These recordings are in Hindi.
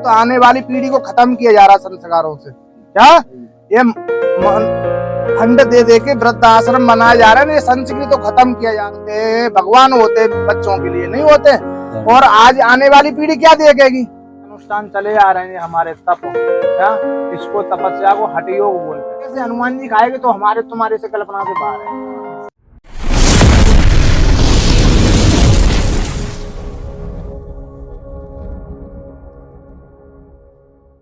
तो आने वाली पीढ़ी को खत्म किया जा रहा संस्कारों से। क्या ये फंड दे दे के वृद्ध आश्रम बनाए जा रहे हैं, ये संस्कृति तो खत्म किया जाते हैं। भगवान होते बच्चों के लिए, नहीं होते। और आज आने वाली पीढ़ी क्या देखेगी। अनुष्ठान चले आ रहे हैं हमारे तप, क्या इसको तपस्या को हठ योग बोलते हैं। जैसे हनुमान जी खाएंगे तो हमारे तुम्हारे से कल्पना से बाहर है।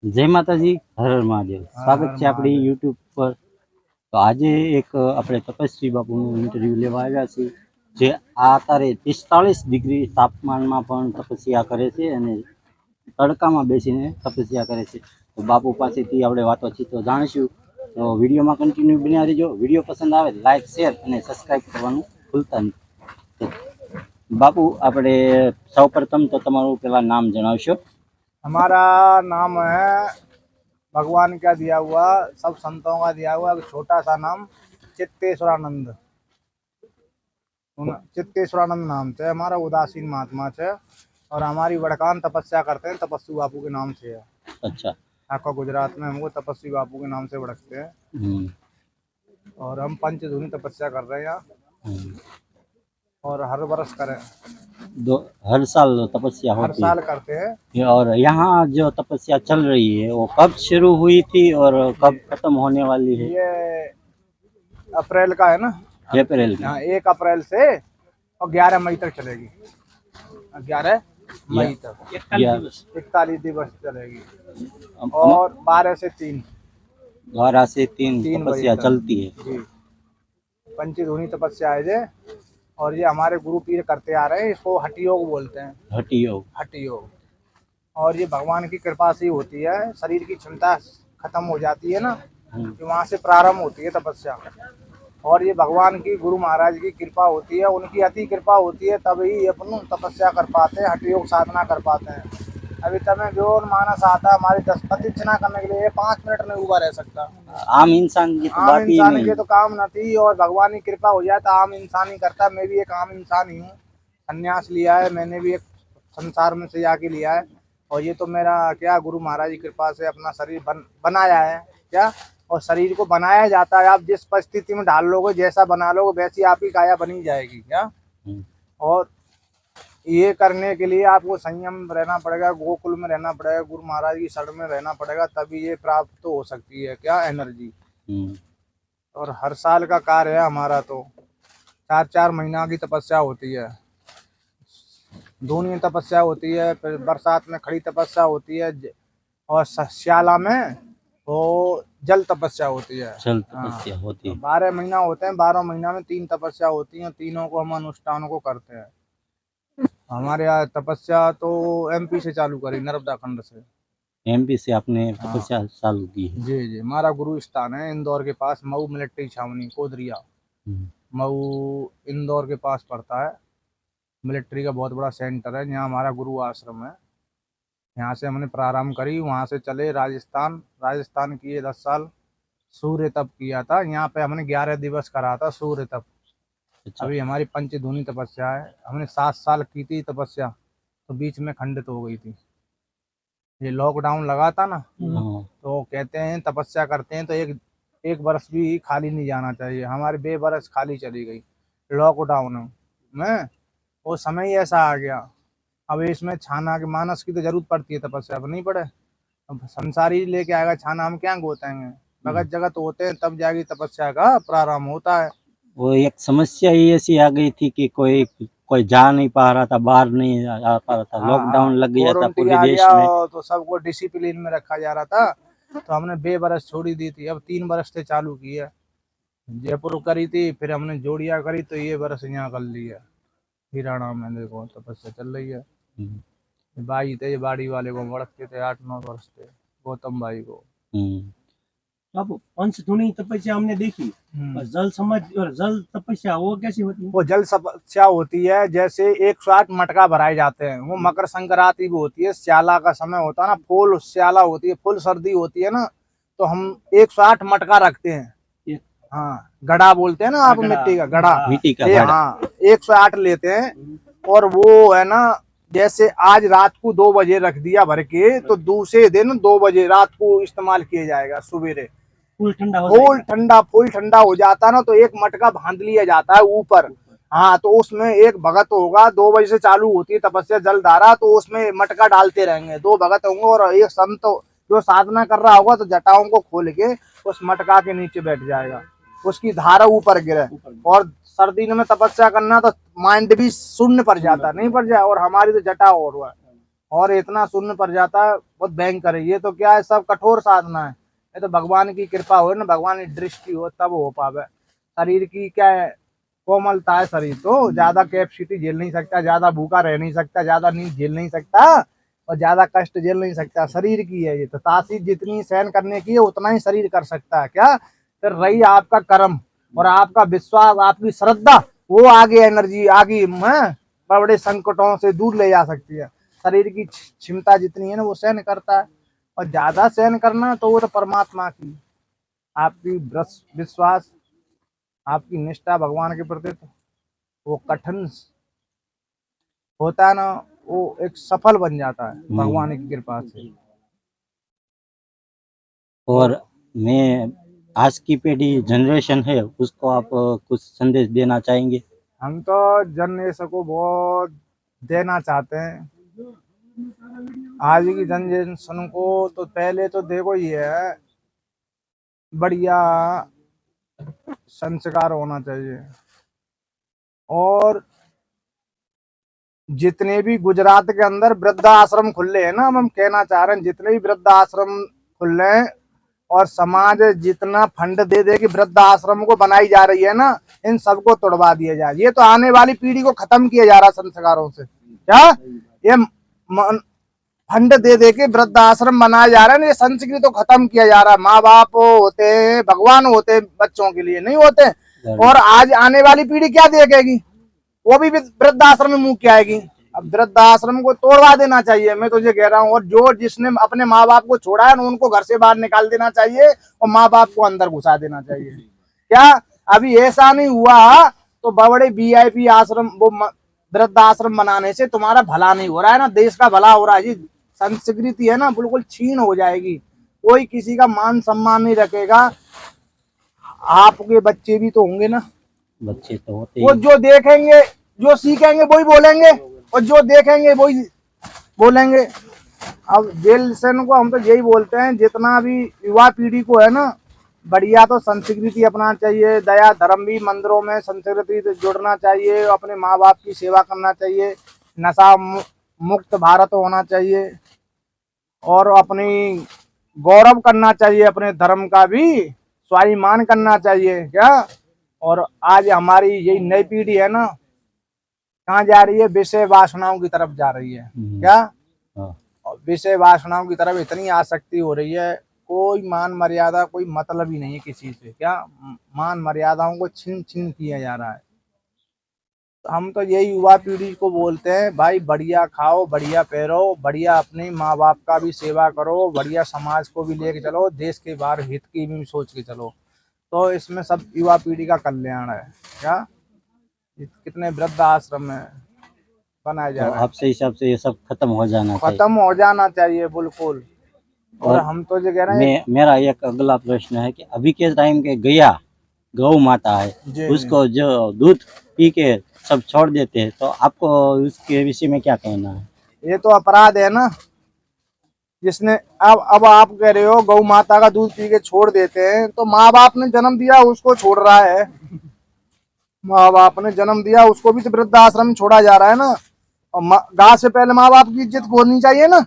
जय माताजी, हर हर महादेव। स्वागत है अपनी यूट्यूब पर। तो आज एक अपने तपस्वी बापूનું ઇન્ટરવ્યુ લેવા આવ્યા છીએ, જે આતારે 45 ડિગ્રી તાપમાનમાં પણ તપસ્યા કરે છે અને તડકામાં બેસીને તપસ્યા કરે છે। તો બાપુ પાસેથી આપણે વાતોચીતો જાણીશું। તો વિડીયોમાં કન્ટિન્યુ બન્યા રહેજો। વિડીયો પસંદ આવે લાઈક, શેર અને સબસ્ક્રાઈબ કરવાનું ભૂલતા નહીં। તો બાપુ, આપણે સૌપ્રથમ તો તમારું પહેલા નામ જણાવશો? हमारा नाम है भगवान का दिया हुआ, सब संतों का दिया हुआ छोटा सा नाम चित्तेश्वरानंद। चित्तेश्वरानंद नाम से हमारा उदासीन महात्मा से, और हमारी वड़कान तपस्या करते हैं तपस्वी बापू के नाम से है। अच्छा। आपका गुजरात में हमको तपस्वी बापू के नाम से भड़कते हैं। और हम पंचधूनी तपस्या कर रहे हैं यहाँ, और हर वर्ष करें। हर साल तपस्या होती है? हर साल करते हैं। और यहाँ जो तपस्या चल रही है वो कब शुरू हुई थी और कब खत्म होने वाली है? ये अप्रैल का है ना, अप्रैल का। हाँ, 1 अप्रैल से और 11 मई तक चलेगी। 11 मई तक 41 दिवस चलेगी, और 12 से 3 तपस्या चलती है जी। पंचधूनी तपस्या है ये, और ये हमारे गुरु पीर करते आ रहे हैं। इसको हठ योग बोलते हैं। हठ योग। और ये भगवान की कृपा से ही होती है। शरीर की क्षमता खत्म हो जाती है ना, तो वहाँ से प्रारंभ होती है तपस्या। और ये भगवान की, गुरु महाराज की कृपा होती है, उनकी अति कृपा होती है, तभी अपन तपस्या कर पाते हैं, हठ योग साधना कर पाते हैं। अभी तमें जो मानस आता है हमारी 10 प्रदक्षिणा करने के लिए 5 मिनट नहीं उभा रह सकता। आम इंसान की तो बात ही नहीं। के तो काम न थी, और भगवान की कृपा हो जाए तो आम इंसान ही करता। मैं भी एक आम इंसान ही हूँ। संन्यास लिया है मैंने भी, एक संसार में से जाके लिया है। और ये तो मेरा क्या गुरु महाराज की कृपा से अपना शरीर बनाया है क्या। और शरीर को बनाया जाता है, आप जिस परिस्थिति में डाल लोगे, जैसा बना लोगे, वैसी आपकी काया बनी जाएगी क्या। और ये करने के लिए आपको संयम रहना पड़ेगा, गोकुल में रहना पड़ेगा, गुरु महाराज की शरण में रहना पड़ेगा, तभी ये प्राप्त तो हो सकती है क्या एनर्जी। और हर साल का कार्य है हमारा, तो 4-4 महीना की तपस्या होती है। धूनी तपस्या होती है, फिर बरसात में खड़ी तपस्या होती है, और श्याला में वो जल तपस्या होती है। जल तपस्या होती है। 12 महीना होते हैं, 12 महीना में 3 तपस्या होती हैं। तीनों को हम अनुष्ठानों को करते हैं। हमारे यहाँ तपस्या तो MP से चालू करी, नर्मदा खंड से। MP से आपने तपस्या चालू की है? जी जी। हमारा गुरु स्थान है इंदौर के पास, मऊ मिलिट्री छावनी, कोदरिया। मऊ इंदौर के पास पड़ता है। मिलिट्री का बहुत बड़ा सेंटर है, यहाँ हमारा गुरु आश्रम है। यहाँ से हमने प्रारंभ करी, वहाँ से चले राजस्थान किए 10 साल। सूर्य तप किया था यहाँ पे हमने, 11 दिवस करा था सूर्य तप। अच्छा। अभी हमारी पंचधूनी तपस्या है, हमने 7 साल की थी तपस्या, तो बीच में खंडित हो गई थी। ये लॉकडाउन लगा था ना, तो कहते हैं तपस्या करते हैं तो एक वर्ष भी खाली नहीं जाना चाहिए। हमारे 2 वर्ष खाली चली गई लॉकडाउन में। वो समय ही ऐसा आ गया। अब इसमें छाना के मानस की तो जरूरत पड़ती है तपस्या, अब नहीं पड़े। अब संसारी लेके आएगा छाना, हम क्या गोतेंगे। भगत जगत होते हैं तब जाके तपस्या का प्रारंभ होता है। वो एक समस्या ही ऐसी आ गई थी कि कोई जा नहीं पा रहा था, बाहर नहीं आ पा रहा था। लॉकडाउन लग गया था पूरे देश में, तो सबको डिसिप्लिन में रखा जा रहा था। तो हमने 2 वर्ष छोड़ी दी थी, अब 3 वर्ष से चालू की है। जयपुर करी थी, फिर हमने जोड़िया करी, तो ये वर्ष यहाँ कर ली है। हिराना में देखो तपस्या चल रही है। भाई थे, ये बाड़ी वाले को बढ़ते थे 8-9 वर्ष थे, गौतम भाई को। अब पंचधूनी तपस्या हमने देखी, जल समझ और जल तपस्या वो कैसी होती है? वो जल तपस्या होती है जैसे 108 मटका भराए जाते हैं। वो मकर संक्रांति भी होती है, स्याला का समय होता है ना, फुल स्याला होती है, फुल सर्दी होती है ना, तो हम 108 मटका रखते हैं। हाँ, गड़ा बोलते हैं ना आप, मिट्टी का गड़ा। मिट्टी का गड़ा। हाँ, 108 लेते हैं। और वो है ना, जैसे आज रात को 2 बजे रख दिया भर के, तो दूसरे दिन 2 बजे रात को इस्तेमाल किया जाएगा। सवेरे फुल ठंडा हो फुल ठंडा हो जाता है ना, तो एक मटका बांध लिया जाता है ऊपर। हाँ, तो उसमें एक भगत होगा, 2 बजे से चालू होती है तपस्या जलधारा, तो उसमें मटका डालते रहेंगे, 2 भगत होंगे और एक संत जो साधना कर रहा होगा, तो जटाओं को खोल के उस मटका के नीचे बैठ जाएगा, उसकी धारा ऊपर गिरे। और सर्दी में तपस्या करना तो माइंड भी शून्य पड़ जाता, नहीं पड़ जाए, और हमारी तो जटा और हुआ और इतना शून्य पड़ जाता है, बहुत भयंकर है। ये तो क्या है, सब कठोर साधना है, ये तो भगवान की कृपा हो ना, भगवान की दृष्टि हो तब हो पावे। शरीर की क्या है, कोमलता है शरीर, तो ज्यादा कैपेसिटी झेल नहीं सकता, ज्यादा भूखा रह नहीं सकता, ज्यादा नींद झेल नहीं सकता और ज्यादा कष्ट झेल नहीं सकता, शरीर की है ये तो। तासीर जितनी सहन करने की है उतना ही शरीर कर सकता है। क्या फिर रही आपका कर्म और आपका विश्वास, आपकी श्रद्धा, वो आगे एनर्जी आगे बड़े संकटों से दूर ले जा सकती है। शरीर की क्षमता जितनी है ना वो सहन करता है, और ज्यादा सहन करना तो वो तो परमात्मा की आपकी विश्वास, आपकी निष्ठा भगवान के प्रति, तो वो कठिन होता है ना, वो एक सफल बन जाता है भगवान की कृपा से। और मैं आज की पीढ़ी जनरेशन है उसको आप कुछ संदेश देना चाहेंगे? हम तो जनरेशन को बहुत देना चाहते हैं, आज की जनरेशन को। तो पहले तो देखो ये है, बढ़िया संस्कार होना चाहिए, और जितने भी गुजरात के अंदर वृद्धाश्रम खुले हैं ना, हम कहना चाह रहे हैं जितने भी वृद्धाश्रम खुले हैं, और समाज जितना फंड दे दे कि वृद्धाश्रम को बनाई जा रही है ना, इन सबको तोड़वा दिया जाए। ये तो आने वाली पीढ़ी को खत्म किया जा रहा संस्कारों से। क्या ये फंड दे दे के वृद्धाश्रम बनाया जा रहा है ना, ये संस्कृति तो खत्म किया जा रहा है। माँ बाप होते हैं, भगवान होते हैं, बच्चों के लिए नहीं होते। और आज आने वाली पीढ़ी क्या देखेगी, वो भी वृद्धाश्रम में मुंह क्या आएगी। अब वृद्धाश्रम को तोड़वा देना चाहिए, मैं तुझे कह रहा हूँ। और जो जिसने अपने माँ बाप को छोड़ा है उनको घर से बाहर निकाल देना चाहिए और माँ बाप को अंदर घुसा देना चाहिए। क्या अभी ऐसा नहीं हुआ तो बड़े VIP आश्रम, वो वृद्धाश्रम बनाने से तुम्हारा भला नहीं हो रहा है ना, देश का भला हो रहा है। जी संस्कृति है ना बिल्कुल छीन हो जाएगी, कोई किसी का मान सम्मान नहीं रखेगा। आपके बच्चे भी तो होंगे ना, बच्चे तो होते वो जो देखेंगे, जो सीखेंगे वही बोलेंगे, और जो देखेंगे वही बोलेंगे। अब जेलसन को हम तो यही बोलते हैं, जितना भी युवा पीढ़ी को है ना, बढ़िया तो संस्कृति अपनाना चाहिए, दया धर्म भी मंदिरों में संस्कृति से जुड़ना चाहिए, अपने माँ बाप की सेवा करना चाहिए, नशा मुक्त भारत होना चाहिए, और अपनी गौरव करना चाहिए, अपने धर्म का भी स्वाभिमान करना चाहिए। क्या और आज हमारी यही नई पीढ़ी है ना, कहाँ जा रही है, विषय वासनाओं की तरफ जा रही है। क्या और विषय वासनाओं की तरफ इतनी आसक्ति हो रही है, कोई मान मर्यादा, कोई मतलब ही नहीं है किसी से। क्या मान मर्यादाओं को छीन छीन किया जा रहा है। तो हम तो यही युवा पीढ़ी को बोलते हैं, भाई बढ़िया खाओ, बढ़िया पहनो, बढ़िया अपने माँ बाप का भी सेवा करो, बढ़िया समाज को भी लेके चलो, देश के बाहर हित की भी सोच के चलो। तो इसमें सब युवा पीढ़ी का कल्याण है। क्या कितने वृद्ध आश्रम है बनाए जा रहे हैं, आपसे हिसाब से ये सब खत्म हो जाना चाहिए। खत्म हो जाना चाहिए बिल्कुल। और हम तो जो कह रहे हैं, मेरा एक अगला प्रश्न है कि अभी के टाइम के गौ माता है, उसको जो दूध पी के सब छोड़ देते हैं, तो आपको उसके विषय में क्या कहना है? ये तो अपराध है ना, जिसने अब आप कह रहे हो गौ माता का दूध पी के छोड़ देते हैं, तो माँ बाप ने जन्म दिया उसको छोड़ रहा है, माँ बाप ने जन्म दिया उसको भी तो वृद्धाश्रम में छोड़ा जा रहा है ना। और गाय से पहले माँ बाप की इज्जत होनी चाहिए ना।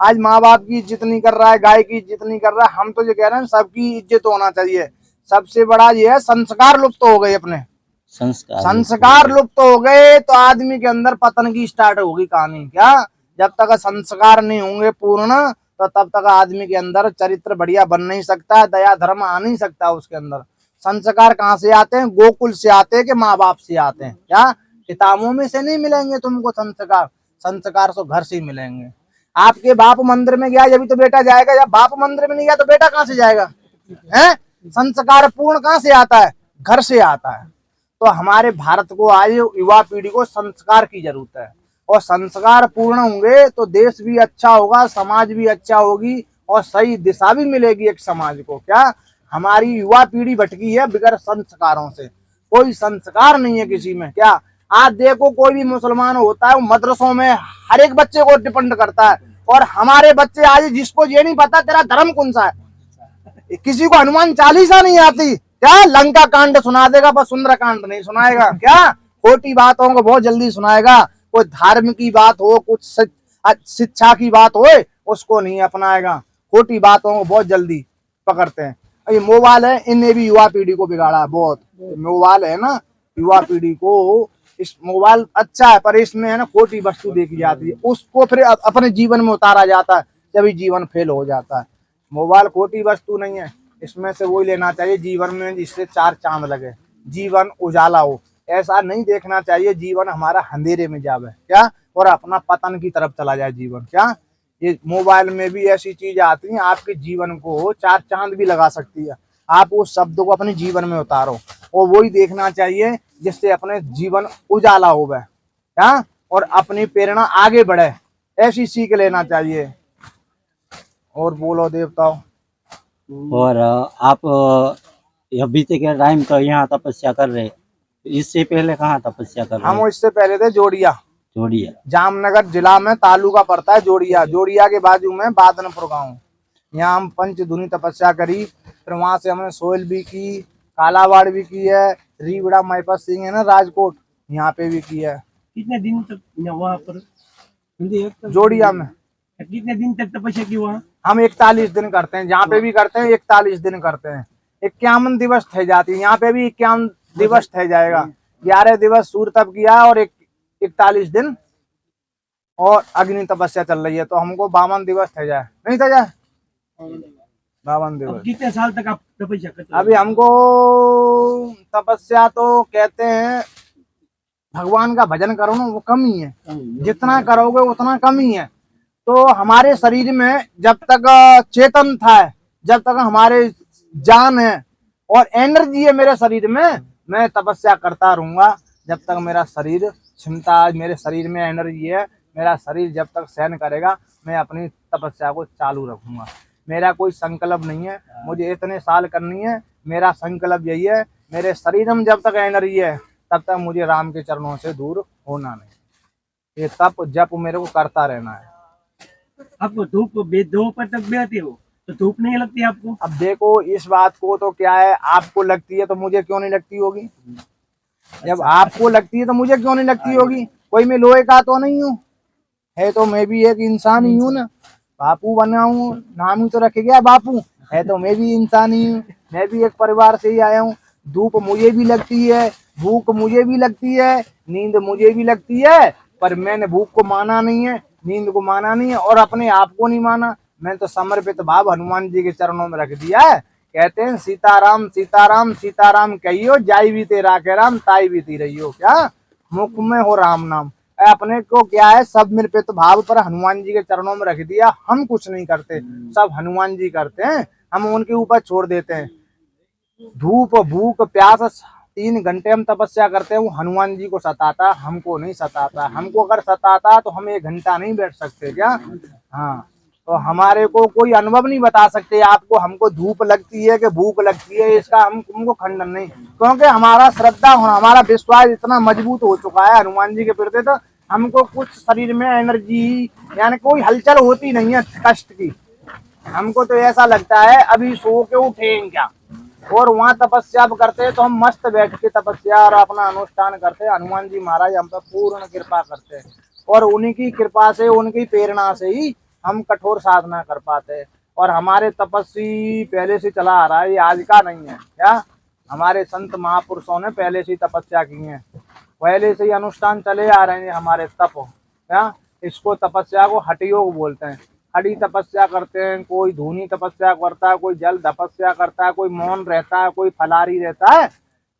आज माँ बाप की इज्जत नहीं कर रहा है, गाय की इज्जत नहीं कर रहा है। हम तो ये कह रहे हैं सबकी इज्जत होना चाहिए। सबसे बड़ा ये है, संस्कार लुप्त हो गए, अपने संस्कार लुप्त हो गए तो आदमी के अंदर पतन की स्टार्ट होगी कहानी। क्या जब तक संस्कार नहीं होंगे पूर्ण, तो तब तक आदमी के अंदर चरित्र बढ़िया बन नहीं सकता, दया धर्म आ नहीं सकता उसके अंदर। संस्कार कहाँ से आते हैं? गोकुल से आते हैं कि माँ बाप से आते हैं? क्या किताबों में से नहीं मिलेंगे तुमको संस्कार, संस्कार तो घर से ही मिलेंगे। आपके बाप मंदिर में गया जब तो बेटा जाएगा, जब बाप मंदिर में नहीं गया तो बेटा कहाँ से जाएगा? है संस्कार पूर्ण कहाँ से आता है? घर से आता है। तो हमारे भारत को आज युवा पीढ़ी को संस्कार की जरूरत है, और संस्कार पूर्ण होंगे तो देश भी अच्छा होगा, समाज भी अच्छा होगी और सही दिशा भी मिलेगी एक समाज को। क्या हमारी युवा पीढ़ी भटकी है बिगैर संस्कारों से, कोई संस्कार नहीं है किसी में। क्या आज देखो कोई भी मुसलमान होता है वो मदरसों में हर एक बच्चे को डिपेंड करता है, और हमारे बच्चे आज जिसको ये नहीं पता तेरा धर्म कौन सा है, किसी को हनुमान चालीसा नहीं आती, क्या लंका कांड सुना देगा बस सुंदर कांड नहीं सुनाएगा। क्या खोटी बातों को बहुत जल्दी सुनाएगा, कोई धार्मिक की बात हो, कुछ शिक्षा की बात हो, उसको नहीं अपनाएगा, खोटी बातों को बहुत जल्दी पकड़ते हैं। ये मोबाइल है, इनने भी युवा पीढ़ी को बिगाड़ा है बहुत। मोबाइल है ना, युवा पीढ़ी को, इस मोबाइल अच्छा है पर इसमें है ना खोटी वस्तु देखी जाती है, उसको फिर अपने जीवन में उतारा जाता है, तभी जीवन फेल हो जाता है। मोबाइल खोटी वस्तु नहीं है, इसमें से वही लेना चाहिए जीवन में जिससे चार चांद लगे, जीवन उजाला हो। ऐसा नहीं देखना चाहिए जीवन हमारा अंधेरे में जावे क्या, और अपना पतन की तरफ चला जाए जीवन। क्या ये मोबाइल में भी ऐसी चीज आती है आपके जीवन को चार चांद भी लगा सकती है, आप उस शब्द को अपने जीवन में उतारो, और वही देखना चाहिए जिससे अपने जीवन उजाला हो गए क्या, और अपनी प्रेरणा आगे बढ़े, ऐसी सीख लेना चाहिए। और बोलो देवताओं। और आप अभी तक के टाइम का यहाँ तपस्या कर रहे, इससे पहले कहाँ तपस्या कर रहे? हम इससे पहले थे जोड़िया, जोड़िया जामनगर जिला में तालुका पड़ता है जोड़िया, जोड़िया के बाजू में बादनपुर गांव, यहाँ हम पंचधुनी तपस्या करी। फिर वहां से हमने सोयल भी की, कालावाड़ भी की है, रीवड़ा महिपत सिंह है ना राजकोट, यहाँ पे भी की है। कितने दिन तक वहाँ पर जोड़िया में कितने दिन तक तपस्या की वहाँ? हम 41 दिन करते हैं, जहाँ पे भी करते हैं 41 दिन करते हैं। 51 दिवस थे जाती है, यहाँ पे भी 51 दिवस थे जाएगा। 11 दिवस सूर्य तप किया और 41 दिन और अग्नि तपस्या चल रही है, तो हमको 52 दिवस थे जाए, नहीं थे जाए 52 दिवस। कितने साल तक आप तपस्या करते? अभी हमको तपस्या तो कहते हैं भगवान का भजन करो ना, वो कम ही है, जितना करोगे उतना कम ही है। तो हमारे शरीर में जब तक चेतन था, जब तक हमारे जान है और एनर्जी है मेरे शरीर में, मैं तपस्या करता रहूंगा जब तक मेरा शरीर क्षमता, मेरे शरीर में एनर्जी है, मेरा शरीर जब तक सहन करेगा मैं अपनी तपस्या को चालू रखूंगा। मेरा कोई संकल्प नहीं है मुझे इतने साल करनी है, मेरा संकल्प यही है मेरे शरीर में जब तक एनर्जी है तब तक मुझे राम के चरणों से दूर होना नहीं। ये तप जप मेरे को करता रहना है। आपको धूप दोपहर तक बैठते हो तो धूप नहीं लगती आपको? अब देखो इस बात को तो क्या है, आपको लगती है तो मुझे क्यों नहीं लगती होगी, जब आपको लगती है तो मुझे क्यों नहीं लगती होगी। कोई मैं लोहे का तो नहीं हूँ, है तो मैं भी एक इंसान ही हूँ ना, बापू बना हूँ, नाम ही तो रखे गया बापू, है तो मैं भी इंसान ही हूँ, मैं भी एक परिवार से ही आया हूँ। धूप मुझे भी लगती है, भूख मुझे भी लगती है, नींद मुझे भी लगती है, पर मैंने भूख को माना नहीं है, नींद को माना नहीं है और अपने आप को नहीं माना। मैंने तो समर्पित भाव हनुमान जी के चरणों में रख दिया है। कहते हैं सीताराम सीताराम सीताराम कहियो, जाई भी तेरा के राम ताई भी ती रहियो। क्या मुख में हो राम नाम, अपने को क्या है सब समर्पित भाव पर हनुमान जी के चरणों में रख दिया। हम कुछ नहीं करते, सब हनुमान जी करते हैं, हम उनके ऊपर छोड़ देते हैं। धूप भूख प्यास 3 घंटे हम तपस्या करते हैं, वो हनुमान जी को सताता, हमको नहीं सताता। हमको अगर सताता तो हम 1 घंटा नहीं बैठ सकते क्या। हाँ, तो हमारे को कोई अनुभव नहीं बता सकते आपको हमको धूप लगती है कि भूख लगती है, इसका हमको खंडन नहीं, क्योंकि हमारा श्रद्धा हमारा विश्वास इतना मजबूत हो चुका है हनुमान जी के प्रति। तो हमको कुछ शरीर में एनर्जी यानी कोई हलचल होती नहीं है कष्ट की। हमको तो ऐसा लगता है अभी सो के उठेंगे क्या, और वहाँ तपस्या करते हैं तो हम मस्त बैठ के तपस्या और अपना अनुष्ठान करते हैं। हनुमान जी महाराज हम पर पूर्ण कृपा करते हैं और उन्हीं की कृपा से उनकी प्रेरणा से ही हम कठोर साधना कर पाते हैं। और हमारे तपस्वी पहले से चला आ रहा है, ये आज का नहीं है क्या, हमारे संत महापुरुषों ने पहले से ही तपस्या की है, पहले से ही अनुष्ठान चले आ रहे हैं हमारे तप क्या। इसको तपस्या को हठ योग बोलते हैं। खड़ी तपस्या करते हैं, कोई धूनी तपस्या करता है, कोई जल तपस्या करता है, कोई मौन रहता है, कोई फलारी रहता है,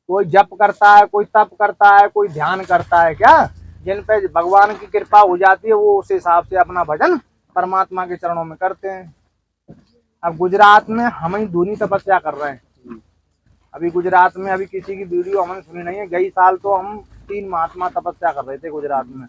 कोई जप करता है, कोई तप करता है, कोई ध्यान करता है क्या। जिन पे भगवान की कृपा हो जाती है वो उस हिसाब से अपना भजन परमात्मा के चरणों में करते हैं। अब गुजरात में हम ही धूनी तपस्या कर रहे हैं। अभी गुजरात में अभी किसी की वीडियो हमने सुनी नहीं है, गई साल तो हम 3 महात्मा तपस्या कर रहे थे गुजरात में,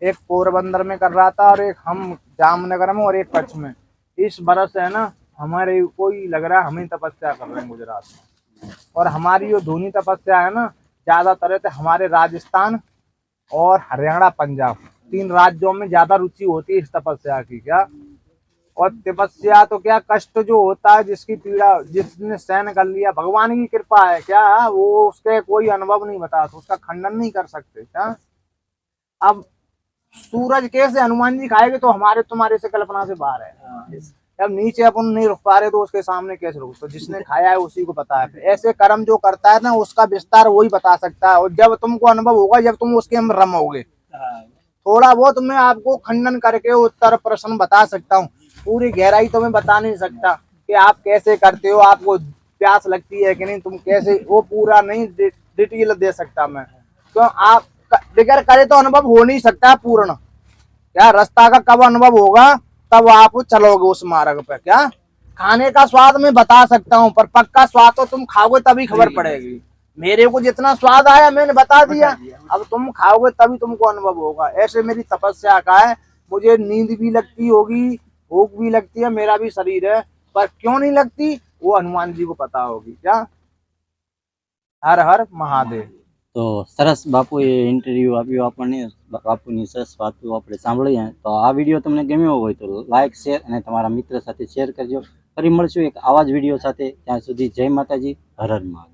एक पोरबंदर में कर रहा था और एक हम जामनगर में और एक कच्छ में। इस बरस है ना हमारे कोई लग रहा है हमें तपस्या कर रहे हैं गुजरात में। और हमारी जो धूनी तपस्या है ना ज्यादातर तो हमारे राजस्थान और हरियाणा पंजाब 3 राज्यों में ज्यादा रुचि होती है इस तपस्या की। क्या और तपस्या तो क्या कष्ट जो होता है जिसकी पीड़ा जिसने सहन कर लिया भगवान की कृपा है क्या, वो उसके कोई अनुभव नहीं बता तो उसका खंडन नहीं कर सकते क्या। अब सूरज कैसे हनुमान जी खाएंगे तो हमारे तुम्हारे से कल्पना से बाहर है। अब नीचे अपन नहीं रुक पा रहे तो उसके सामने कैसे रुक, तो जिसने खाया है उसी को पता है। ऐसे कर्म जो करता है ना उसका विस्तार वही बता सकता है। और जब तुमको अनुभव होगा जब तुम उसके अंदर रमोगे। थोड़ा बहुत मैं आपको खंडन करके उत्तर प्रश्न बता सकता हूँ, पूरी गहराई तो मैं बता नहीं सकता कि आप कैसे करते हो, आपको प्यास लगती है कि नहीं, तुम कैसे, वो पूरा नहीं डिटेल दे सकता मैं। क्यों आप बगैर करे तो अनुभव हो नहीं सकता पूर्ण। क्या रास्ता का कब अनुभव होगा तब आप चलोगे उस मार्ग पे। क्या खाने का स्वाद मैं बता सकता हूँ पर पक्का स्वाद तो तुम खाओगे तभी खबर पड़ेगी। मेरे को जितना स्वाद आया मैंने बता दिया, अब तुम खाओगे तभी तुमको अनुभव होगा। ऐसे मेरी तपस्या का है, मुझे नींद भी लगती होगी, भूख भी लगती है, मेरा भी शरीर है, पर क्यों नहीं लगती वो हनुमान जी को पता होगी। क्या हर हर महादेव। તો સરસ બાપુએ ઇન્ટરવ્યૂ આપ્યો આપણને, બાપુની સરસ વાતો આપણે સાંભળી. તો આ વિડીયો તમને ગમ્યો હોય તો લાઇક શેર અને તમારા મિત્ર સાથે શેર કરજો. ફરી મળશું એક આવા જ વિડીયો સાથે. ત્યાં સુધી જય માતાજી, હર હર મહાદેવ.